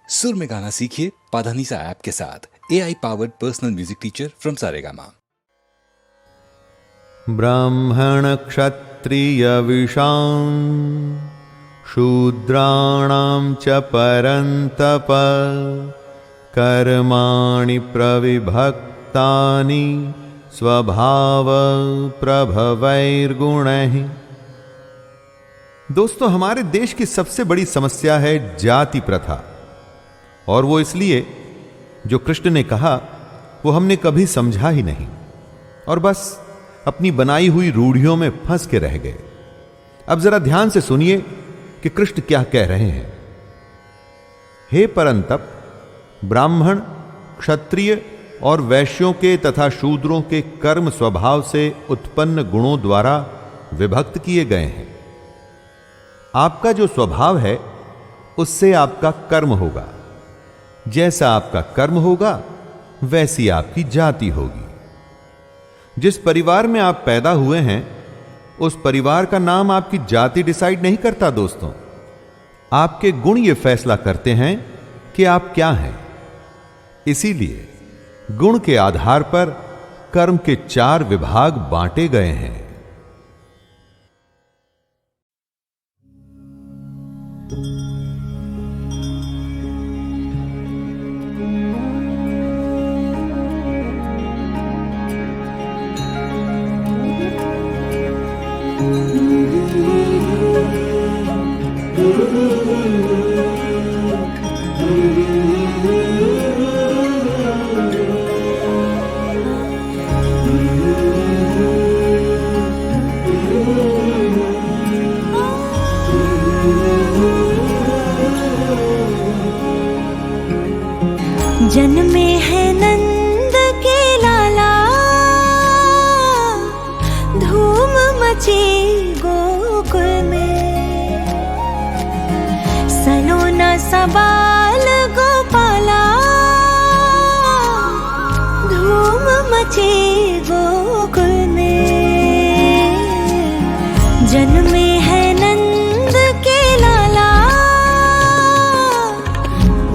सुर में गाना सीखिए पाधानीसा ऐप के साथ। AI powered personal music teacher from Saregama. ब्राह्मण क्षत्रिय विशां शूद्राणां च परन्तप कर्माणि प्रविभक्तानि स्वभाव प्रभवैर्गुणैः। दोस्तों, हमारे देश की सबसे बड़ी समस्या है जाति प्रथा, और वो इसलिए जो कृष्ण ने कहा वो हमने कभी समझा ही नहीं और बस अपनी बनाई हुई रूढ़ियों में फंस के रह गए। अब जरा ध्यान से सुनिए कि कृष्ण क्या कह रहे हैं। हे परंतप, ब्राह्मण, क्षत्रिय और वैश्यों के तथा शूद्रों के कर्म स्वभाव से उत्पन्न गुणों द्वारा विभक्त किए गए हैं। आपका जो स्वभाव है उससे आपका कर्म होगा। जैसा आपका कर्म होगा वैसी आपकी जाति होगी। जिस परिवार में आप पैदा हुए हैं उस परिवार का नाम आपकी जाति डिसाइड नहीं करता दोस्तों। आपके गुण ये फैसला करते हैं कि आप क्या हैं। इसीलिए गुण के आधार पर कर्म के 4 विभाग बांटे गए हैं। जन्मे है नंद के लाला, धूम मची गोकुल में। सलोना सबाल गोपाला, धूम मची गोकुल में। जन्मे है नंद के लाला,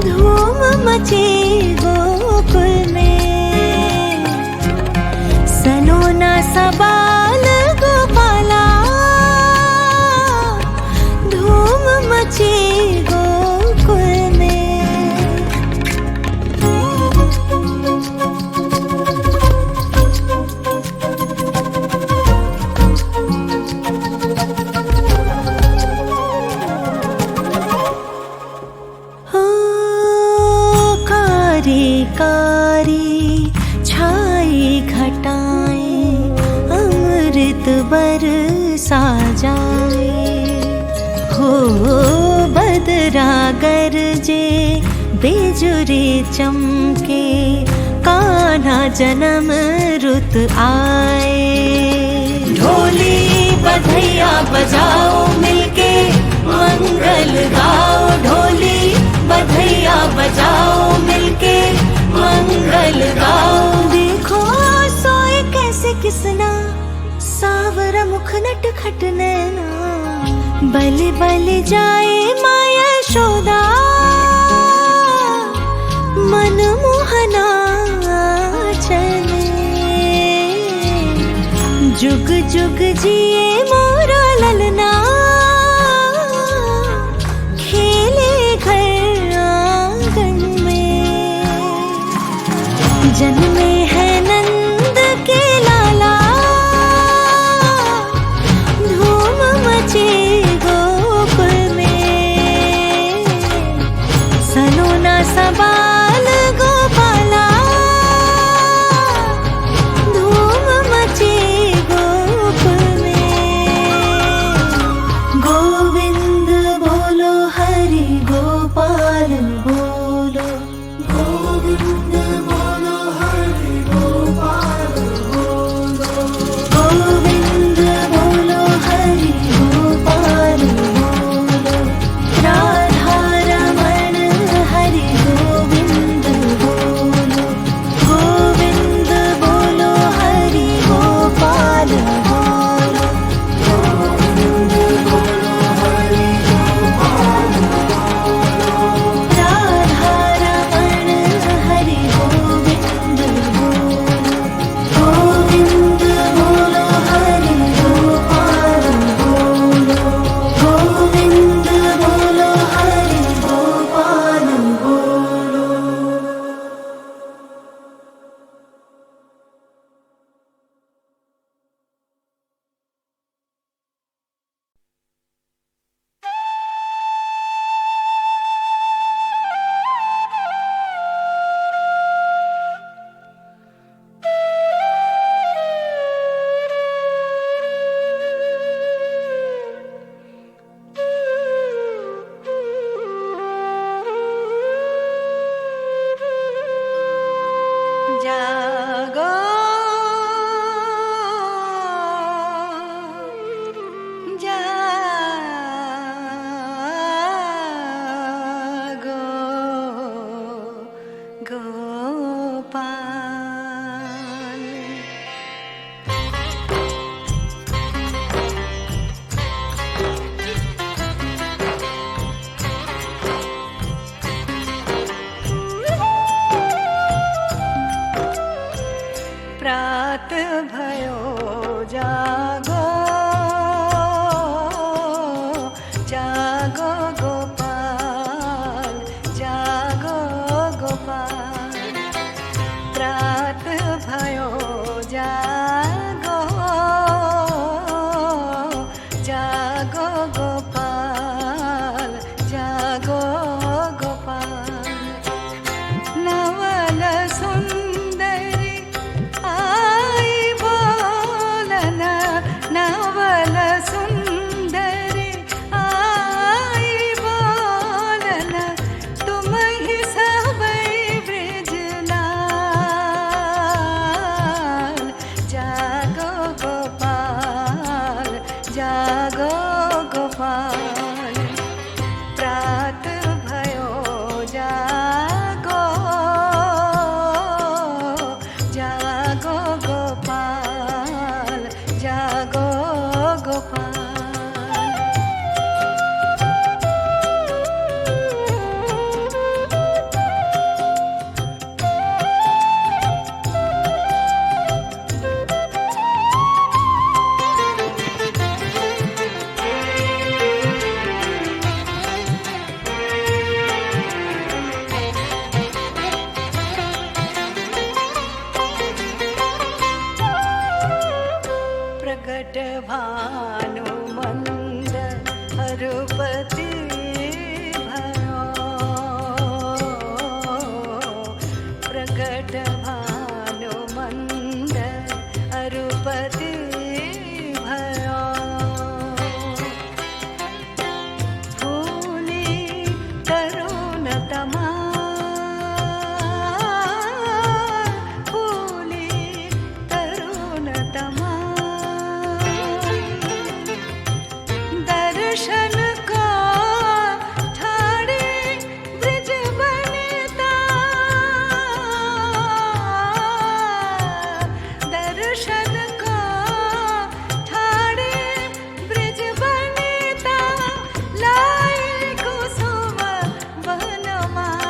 धूम मची सबाल गोपाला, धूम मची गोकुल में। हो कारी कारी छाई घटाएं, बरसा जाए। हो बदरा गरजे, बेजुरे चमके, कान्हा जन्म रुत आए। ढोली बधैया बजाओ मिलके, मंगल गाओ। ढोली बधैया बजाओ मिलके, मंगल गाओ। देखो सोए कैसे किसना, सावर मुख नट खट नैना। बलि बलि जाए माया यशोदा, मन मोहना चले। जुग जुग जिए मोरा ललना, खेले घर आंगन में। जन्मे है नंद के लाला, सबाल गोपाला, धूम मची गोकुल में। गोविंद बोलो हरि गोपाल बोलो, गोविंद बोलो हरि गोपाल बोलो। गोविंद बोलो हरि गोपाल बोलो। राधा रमण हरि गोविंद बोलो, गोविंद बोलो हरि गोपाल बोलो। गोविंद बोलो हरि गोपाल बोलो। तरुण तमा फूले तरुण तमा दर्शन का ठाणे ब्रिज बनता दर्शन का ठाणे ब्रिज बनता लाई कुसुम बनमाल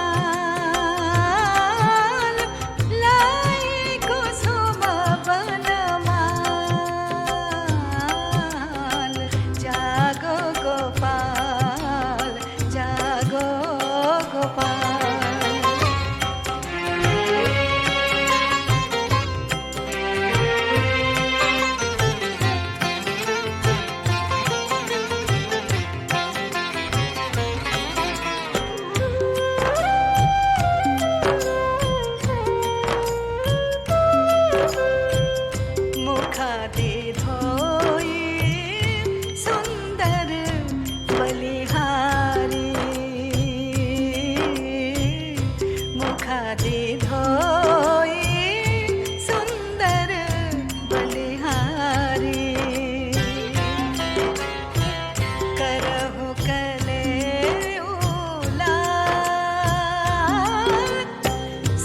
लाई कुसुम बनमाल जागो गोपाल जागो गोपाल मुखादे धोई सुंदर बलिहारी मुखादे धोई सुंदर बलिहारी करहु कले उलाद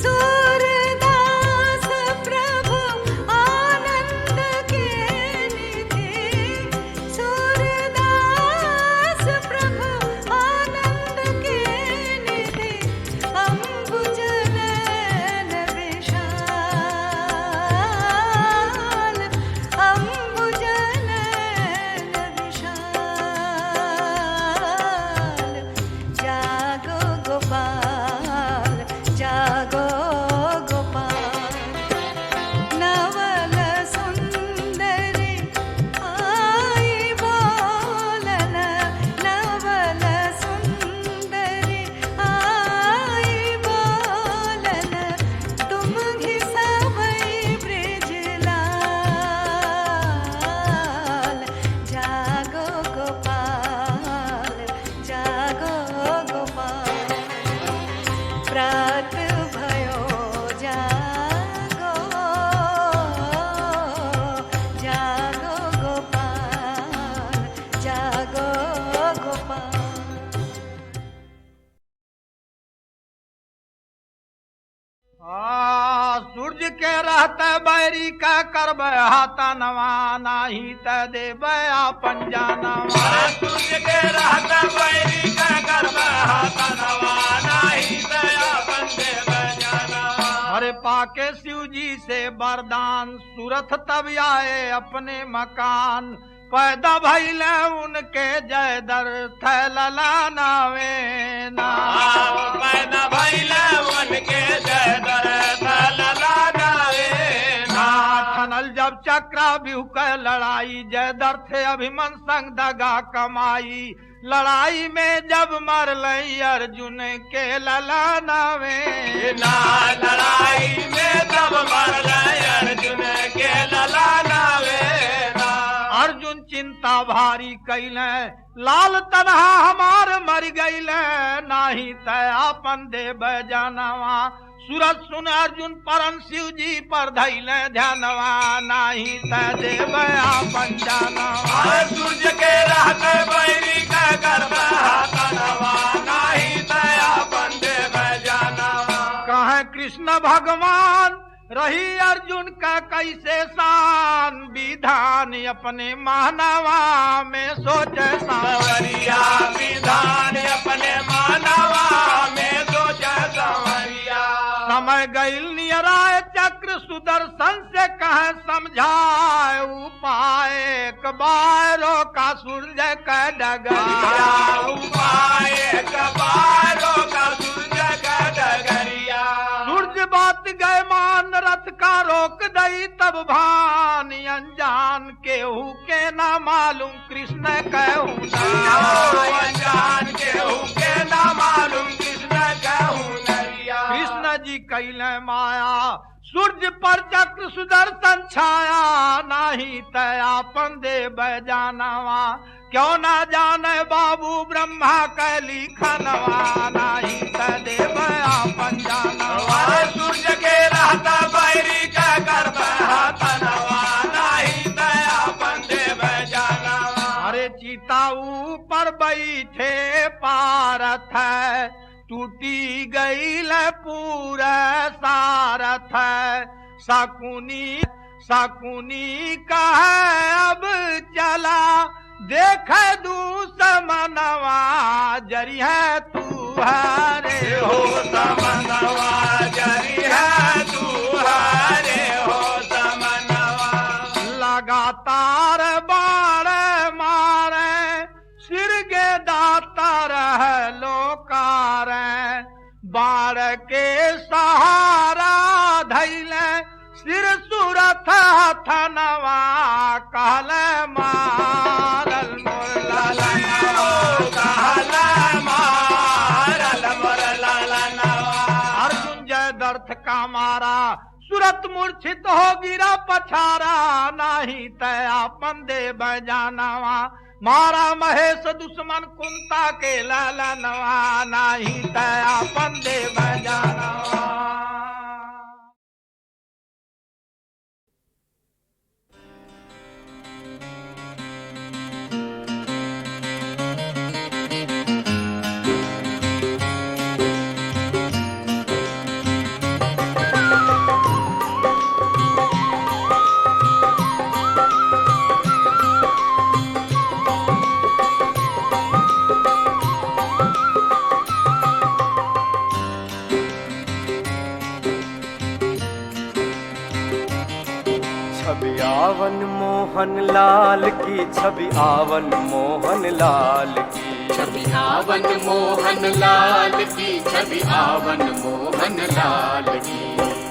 सूरदास प्रभु आनंद के निधि सूरदास प्रभु आनंद के निधि अंबुज नयन विशाल अंबुज नयन विशाल जागो गोपाल जागो गोपाल नवल सुंदरी आई बोलन नवल सुंदरी आई बोलन तुम घिसवई ब्रिज लाल जागो गोपाल जागो गोपाल प्रात भयो जागो जागो गोपाल जागो गोपाल सूरज के रहते बैरी का करब हाथा नवा नाही त देव अपन जानवा सूरज के रहते बैरी का करब हाथा नवा नाही त अपन देव जानवा अरे पाके शिव जी से वरदान सूरत तब आए अपने मकान पैदा भइले उनके जय दर थैला नावे ना पैदा भइले उनके जय दर थैला नावे ना ठनल जब चक्रा बिहु के लड़ाई जय दर थे अभिमन संग दगा कमाई लड़ाई में जब मरलई अर्जुन के लला नावे ना लड़ाई में जब मरलई अर्जुन के लला नावे ना अर्जुन चिंता भारी कैले लाल तनहा हमार मर गईले नाही तय आपन देव जानवा सूरज सुन अर्जुन परन शिव जी पर धैले ध्यानवा नाही तय देव आपन जानवा सूरज के रहते बैरी का करबा तनवा नाही तय आपन देव जानवा कहे कृष्ण भगवान रही अर्जुन का कैसे शान विधान अपने मानवा में सोचे सांवरिया विधान अपने मानवा में सोचे सांवरिया समय गईल नियराय चक्र सुदर्शन से कहे समझाए उपाय एक बारो का सूरज का डगरिया उपाय एक बारो का सूरज का डगरिया सूरज बात गए मान रथ का रोक दई तब भान अनजान केहू के ना मालूम कृष्ण कहूँ अनजान केहू के ना मालूम कृष्ण कहूँ कृष्ण जी कैले माया सूर्य पर चक्र सुदर्शन छाया नाही तयापन देव जानवा क्यों ना जाने बाबू ब्रह्मा कैली खनवा नाही बैठे पारथ, टूटी गईल पूरा सारथ। शकुनी कह अब चला, देख दुश्मनवा जरी है तू हरे हो, समनवा जरी है तू हरे हो समनवा। लगातार बाण मारे, सिर के दातर है लोकार, बाण के सहारा धैले सिर सुरथ हथनवा, कहल मारल मोर ललनवा, कहल मारल मोर ललनवा। अर्जुन जय दर्थ का मारा, सुरत मूर्छित हो गिरा पछारा, नाही तया पंदे बजानवा। मारा महेश दुश्मन कुंता के ललनवा, नाही तया पंदे बजानवा। छवि आवन मोहन लाल की, छवि आवन मोहन लाल की, छवि आवन मोहन लाल की, छवि आवन मोहन लाल की।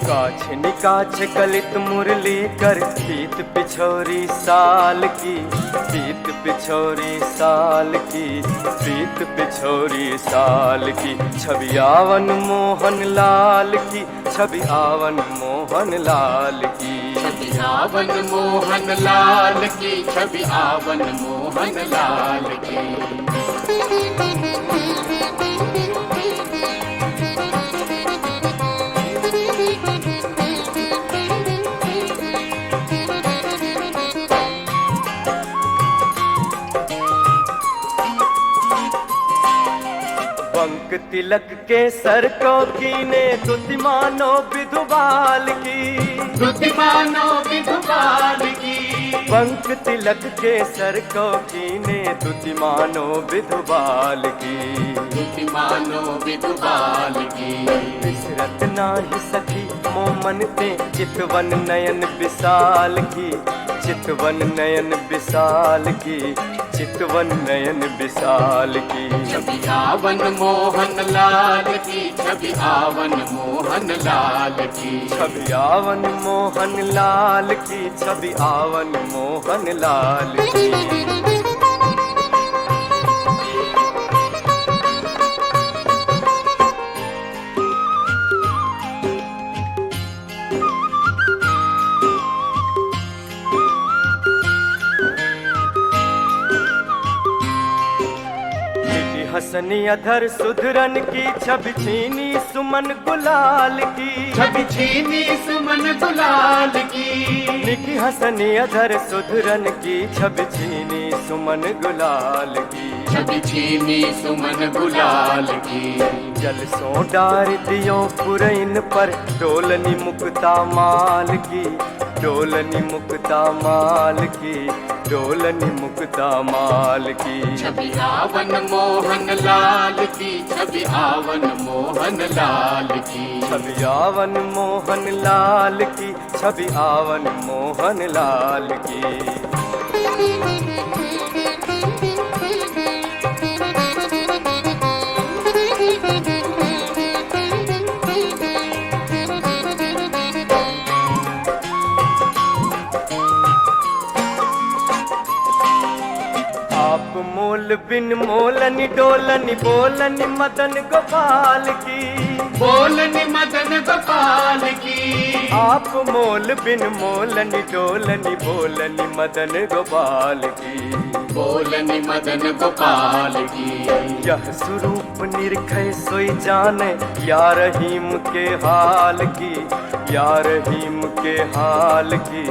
काछ निकाछ गलित मुरली कर, पीत पिछोरी साल की, पीत पिछोरी साल की, पीत पिछोरी साल की। छवि आवन मोहन लाल की, छवि आवन मोहन लाल की, छवि आवन मोहन लाल की, छवि आवन मोहन लाल की। बंक तिलक के सर को कीने, तुति मानो विधुबाल की, तुति मानो विधुबाल की। बंक तिलक के सर को कीने, तुति मानो विधुबाल की, तुति मानो विधुबाल की। बिसरत नाही सखी मोमन ते, चितवन नयन विशाल की, चितवन नयन विशाल की, चितवन नयन विशाल की। छवि आवन मोहन लाल की, छवि आवन मोहन लाल की। छवि आवन मोहन लाल की, छवि आवन मोहन लाल की। हसनी अधर सुधरन की, छवि छीनी सुमन गुलाल की, छवि छीनी सुमन गुलाल की। निकी हसनी अधर सुधरन की, छवि छीनी सुमन गुलाल की, छवि छीनी सुमन गुलाल की। जल सो डार दियो पुरैन पर, डोलनी मुक्ता माल की, डोलनी मुक्ता माल की, डोलनी मुक्ता माल की। छवि आवन मोहन लाल की, छवि आवन मोहन लाल की। छवि आवन मोहन लाल की, छवि आवन मोहन लाल की। आप मोल बिन मोलनी डोलनी, बोलनी मदन गोपाल की, बोलनी मदन गोपाल की। आप मोल बिन मोलनी डोलनी, बोलनी मदन गोपाल की, बोलनी मदन गोपाल की। यह स्वरूप निरखै सोई जाने, या रहीम के हाल की, या रहीम के हाल की,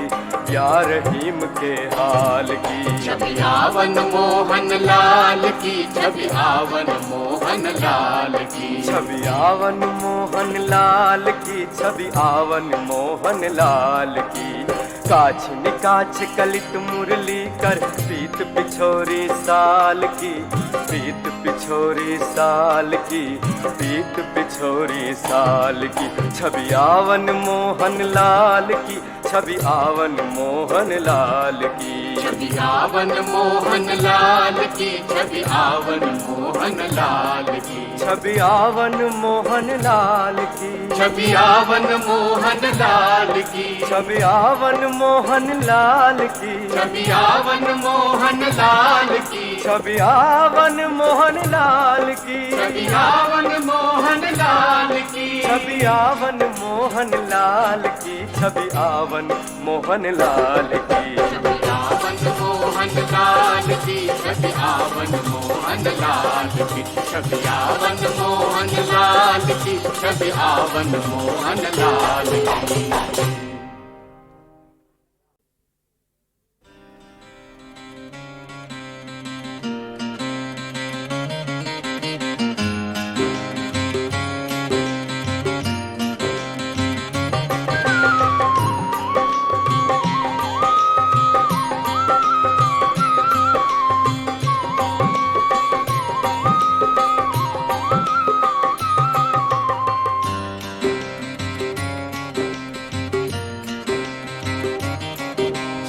या रहीम के हाल की। छवि आवन मोहन लाल की, छवि आवन मोहन लाल की। छवि आवन मोहन लाल की, छवि आवन मोहन लाल की। काछ निकाछ कलित मुरली कर, पीत पिछोरी साल की, पीत पिछोरी साल की, पीत पिछोरी साल की। छवि आवन मोहन लाल की, छवि आवन मोहन लाल की। छवि आवन मोहन लाल की, छवि आवन मोहन लाल की। छवि आवन मोहन लाल की, छवि आवन मोहन लाल की। छवि आवन मोहन लाल की। छवि आवन मोहन लाल की। छवि आवन मोहन लाल की। छवि आवन मोहन लाल की। छवि आवन मोहन लाल की। छवि आवन मोहन लाल की। छवि आवन मोहन लाल की, छवि आवन मोहन लाल की। छवि आवन मोहन लाल की, छवि आवन मोहन लाल की।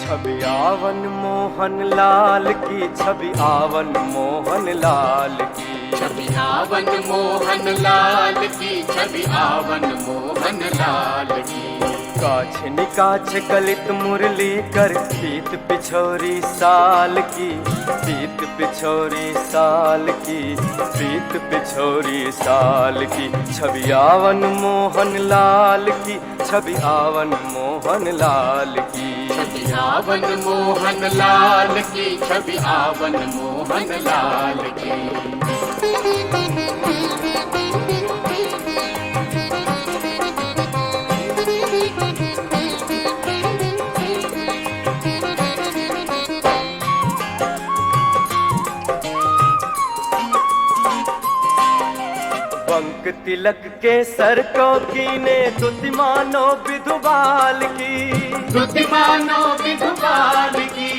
छवि आवन मोहन लाल की। छवि आवन मोहन लाल की। छवि आवन मोहन लाल की, छवि आवन मोहन लाल की। काछ निकाछ कलित मुरली कर, पीत पिछोरी साल की, पीत पिछोरी साल की, पीत पिछोरी साल की। छवि आवन मोहन लाल की, छवि आवन मोहन लाल की। छवि आवन मोहन लाल की, छवि आवन मोहन लाल की। बंक तिलक के सर को कीने, तुति मानो विधुबाल की। तुति मानो विधुबाल की।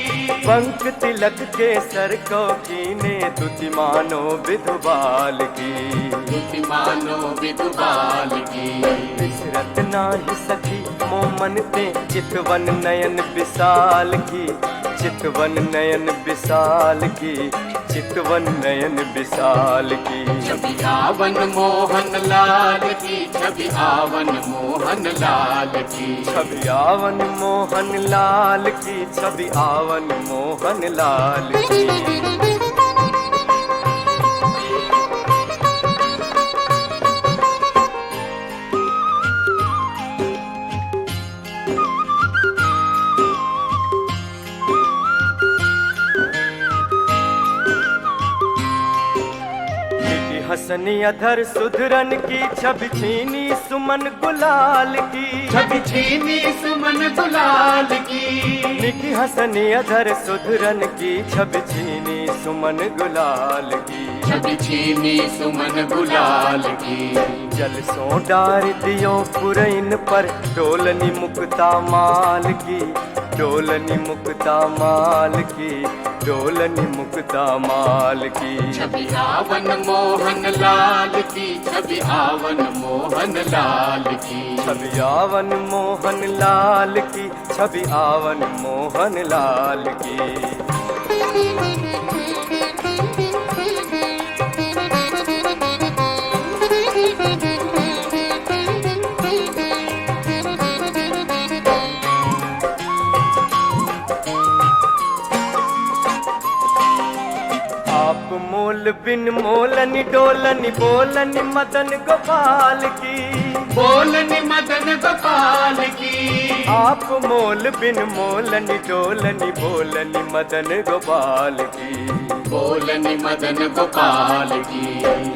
बंक तिलक के सर को कीने, तुति मानो विधुबाल की। तुति मानो विधुबाल की। बिसरत नाही सखी मोमन ते, चितवन नयन विशाल की, चितवन नयन विशाल की, चितवन नयन विशाल की। छवि आवन मोहन लाल की, छवि आवन मोहन लाल की। छवि आवन मोहन लाल की। छवि आवन मोहन लाल की। हसनी अधर सुधरन की, छवि छीनी सुमन गुलाल की। छवि छीनी सुमन गुलाल की। निकी हसनी अधर सुधरन की, छवि छीनी सुमन गुलाल की। छवि छीनी सुमन गुलाल की। जल सो डार दियो पुरैन पर, डोलनी मुक्ता माल की, डोलनी मुक्ता माल की, डोलनी मुक्ता माल की। छवि आवन मोहन लाल की, छवि आवन मोहन लाल की। छवि आवन मोहन लाल की। छवि आवन मोहन लाल की। आप मोल बिन मोलनी डोलनी, बोलनी मदन गोपाल की। बोलनी मदन गोपाल की। आप मोल बिन मोलनी डोलनी, बोलनी मदन गोपाल की। बोलनी मदन गोपाल की।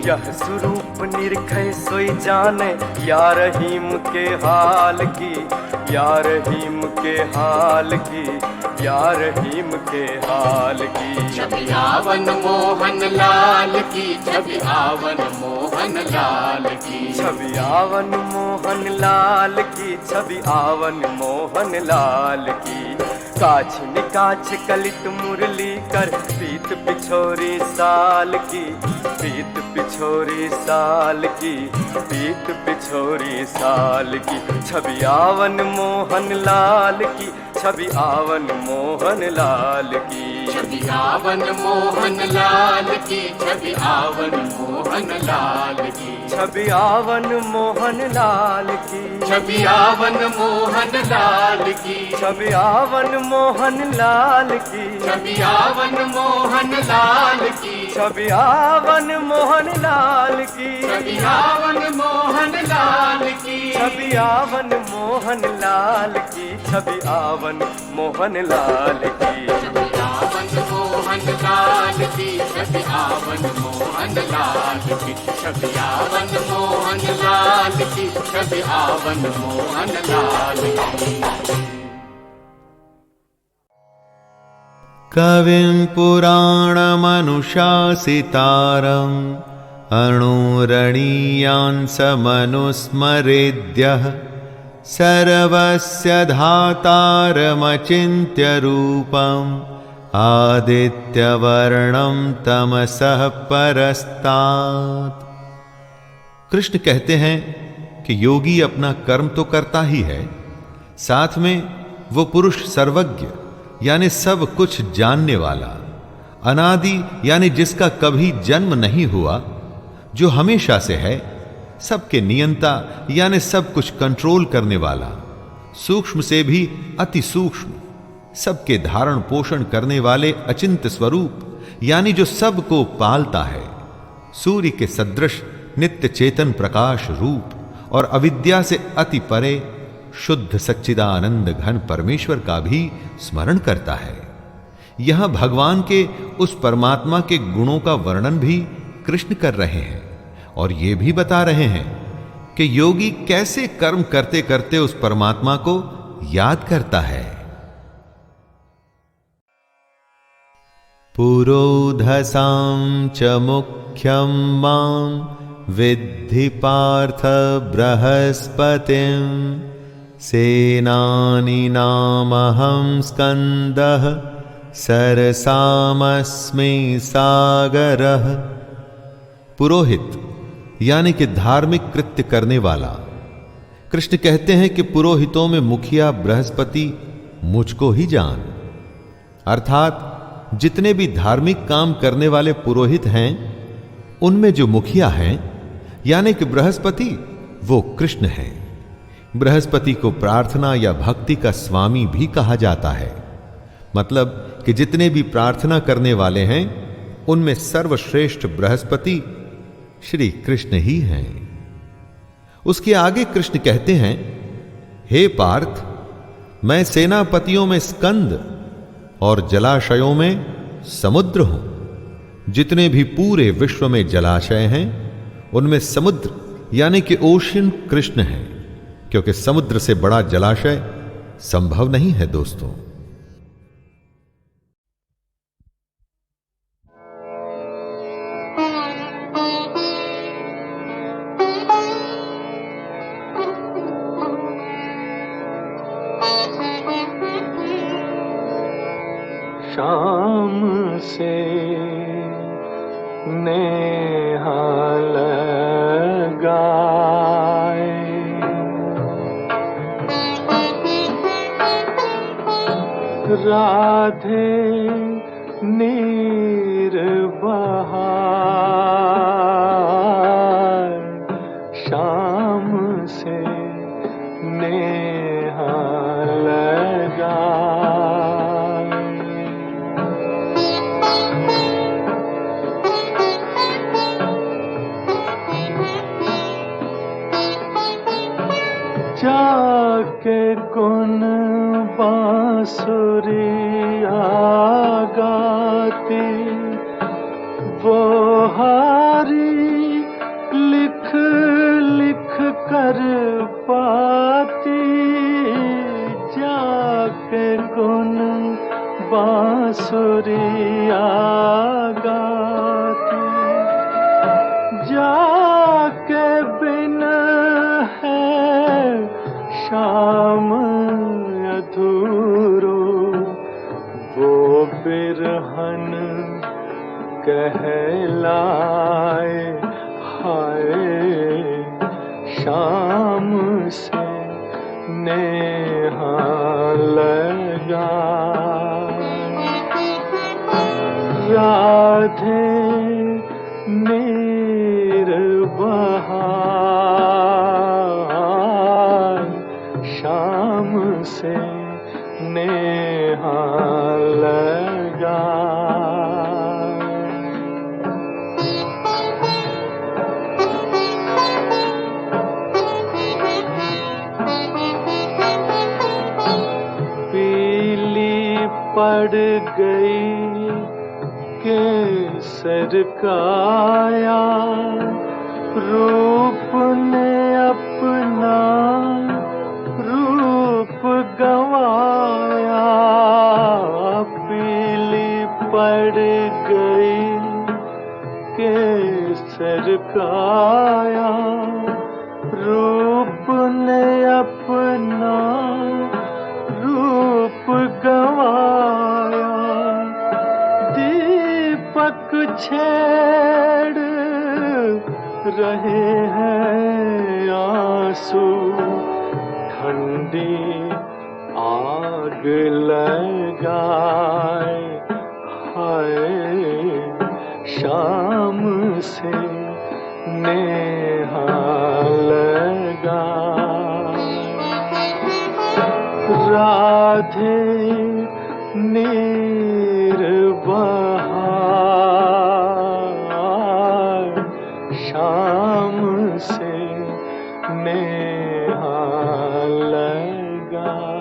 यह स्वरूप निरखै सोई जाने, या रहीम के हाल की, या रहीम के हाल की, या रहीम के हाल की। छवि आवन मोहन लाल की, छवि आवन मोहन लाल की। छवि आवन मोहन लाल की, छवि आवन मोहन लाल की। काछ निकाछ कलित मुरली कर, पीत पिछोरी साल की, पीत पिछोरी साल की, पीत पिछोरी साल की। छवि आवन मोहन लाल की, छवि आवन मोहन लाल की। छवि आवन मोहन लाल की, छवि आवन मोहन लाल की। छवि आवन मोहन लाल की, छवि आवन मोहन लाल की। छवि आवन मोहन लाल की। छवि आवन मोहन लाल की। छवि आवन मोहन लाल की। छवि आवन मोहन लाल की। छवि आवन मोहन लाल की। छवि आवन मोहन लाल की। छवि आवन मोहन लाल की, छवि आवन मोहन लाल की। छवि आवन मोहन लाल की, छवि आवन मोहन लाल की। कविं पुराणमनुशासितारम् अणुरणीयांसमनुस्मरेद्यः सर्वस्य धातारमचिन्त्य रूपम् आदित्यवर्णं तमसः परस्तात्। कृष्ण कहते हैं कि योगी अपना कर्म तो करता ही है, साथ में वो पुरुष सर्वज्ञ यानी सब कुछ जानने वाला, अनादि यानी जिसका कभी जन्म नहीं हुआ, जो हमेशा से है, सबके नियंता यानी सब कुछ कंट्रोल करने वाला, सूक्ष्म से भी अति सूक्ष्म, सबके धारण पोषण करने वाले अचिंत्य स्वरूप यानी जो सबको पालता है, सूर्य के सदृश नित्य चेतन प्रकाश रूप और अविद्या से अति परे शुद्ध सच्चिदानंद घन परमेश्वर का भी स्मरण करता है। यहां भगवान के उस परमात्मा के गुणों का वर्णन भी कृष्ण कर रहे हैं और ये भी बता रहे हैं कि योगी कैसे कर्म करते करते उस परमात्मा को याद करता है। पुरोधसां च मुख्यं मां विद्धि पार्थ बृहस्पतिं सेनानीनामहं स्कंदः सरसामस्मि सागरः। पुरोहित यानी कि धार्मिक कृत्य करने वाला। कृष्ण कहते हैं कि पुरोहितों में मुखिया बृहस्पति मुझको ही जान, अर्थात जितने भी धार्मिक काम करने वाले पुरोहित हैं उनमें जो मुखिया हैं यानी कि बृहस्पति, वो कृष्ण हैं। बृहस्पति को प्रार्थना या भक्ति का स्वामी भी कहा जाता है, मतलब कि जितने भी प्रार्थना करने वाले हैं उनमें सर्वश्रेष्ठ बृहस्पति श्री कृष्ण ही हैं। उसके आगे कृष्ण कहते हैं, हे पार्थ, मैं सेनापतियों में स्कंद और जलाशयों में समुद्र हूं। जितने भी पूरे विश्व में जलाशय हैं उनमें समुद्र यानी कि ओशियन कृष्ण है, क्योंकि समुद्र से बड़ा जलाशय संभव नहीं है दोस्तों। शाम से नेहा लगाए, राधे नीर बहार। शाम से नेहा लगाए, जाके गुन बांसुरिया गाती, वो हारी लिख लिख कर पाती। शाम अधूरो वो बिरहन कहलाए। हाय शाम से नेहा लगा। राधे निर्बहार शाम से नेहा लगा। पड़ गई केसर काया, रूप ने अपना रूप गंवाया। पीली पड़ गई केसर काया, रूप ने अपना रूप गंवाया। दीपक छेड़ रहे हैं आंसू, ठंडी आग लगाए। हाय शाम से नेहा लगा। राधे निर्बहार शाम से नेहा लगा।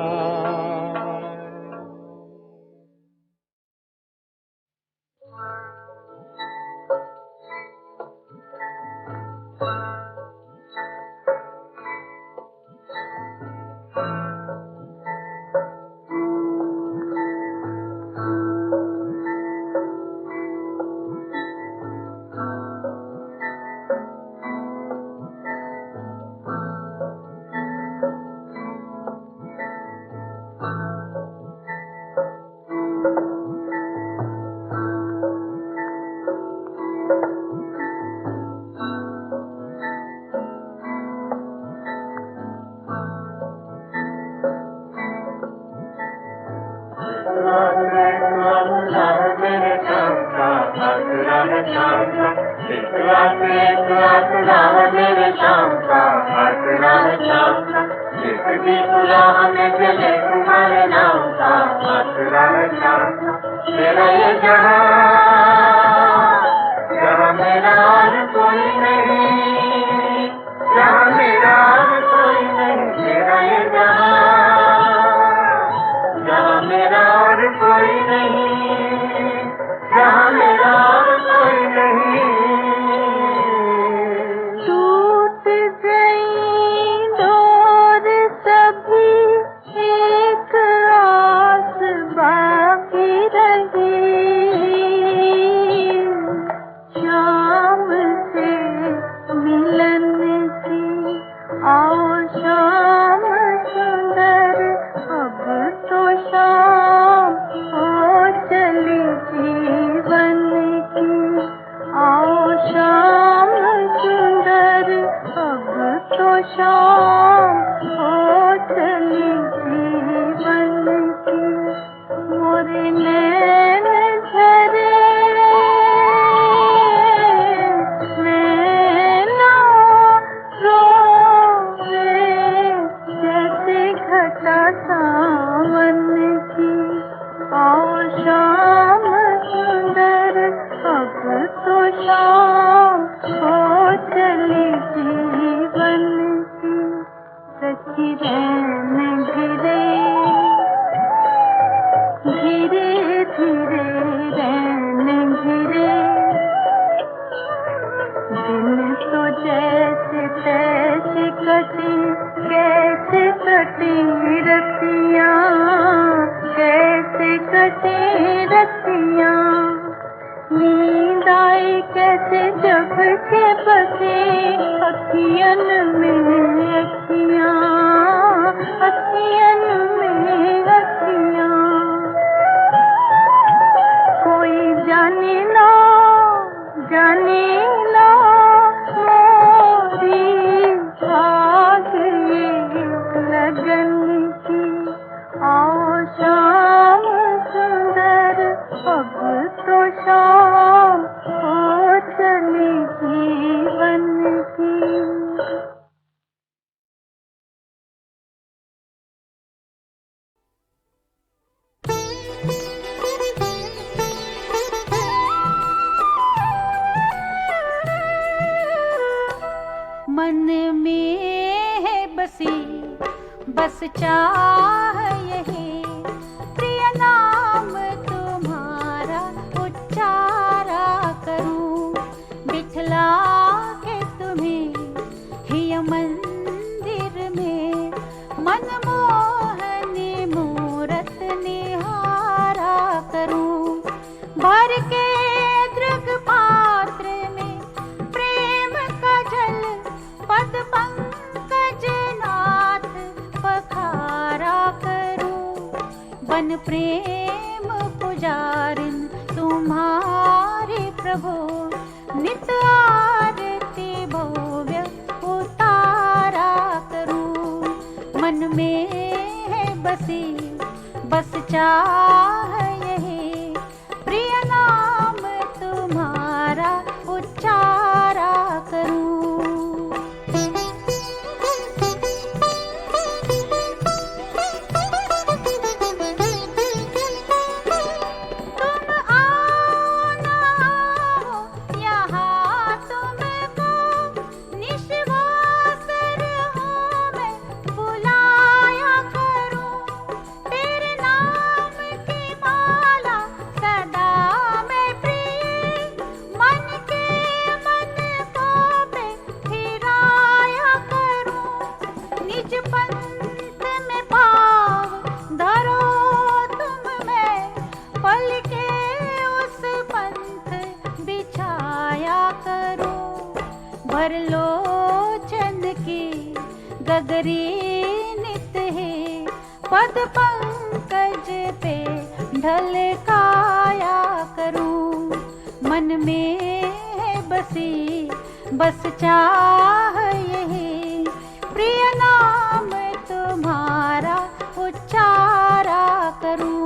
बस चाह यही प्रिय नाम तुम्हारा उच्चारा करूं। बिठला के तुम्हें हिय मंदिर में मनमोहनी मूरत निहारा करूं। भर के दृग पात्र में प्रेम का जल पद पंकज नाथ पखारा करूं। बन प्रेम पुजारिन तुम्हारे प्रभु नित आरती भव्य उतारा करूं। मन में है बसी बस चाह यही प्रिय नाम तुम्हारा उच्चारा करूं। भर लोचन की गगरी नित है पद पंकज पे ढलकाया करूं। मन में है बसी बस चाह यही प्रिय नाम तुम्हारा उच्चारा करूं।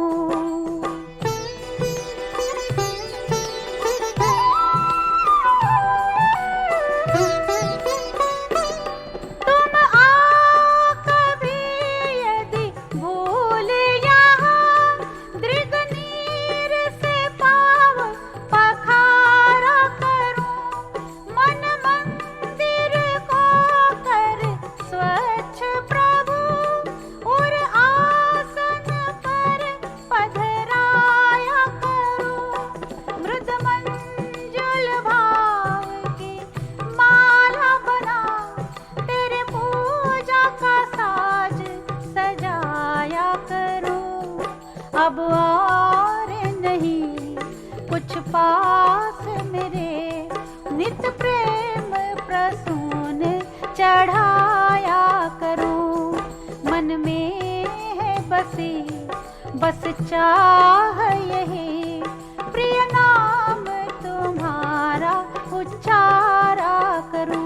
अब और नहीं कुछ पास मेरे नित प्रेम प्रसून चढ़ाया करूं। मन में है बसी बस चाह यही प्रिय नाम तुम्हारा उच्चारा करूं।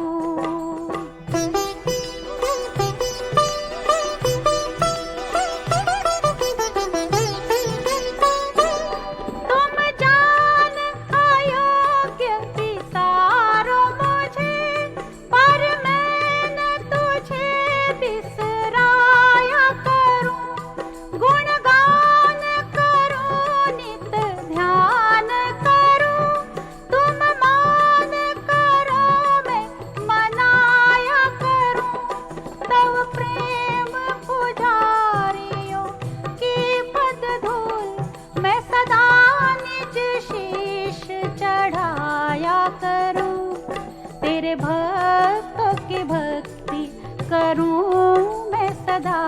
तेरे भक्तों की भक्ति करूं मैं सदा,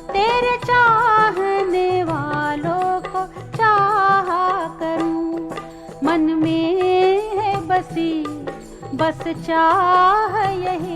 तेरे चाहने वालों को चाहा करूं। मन में है बसी बस चाह यही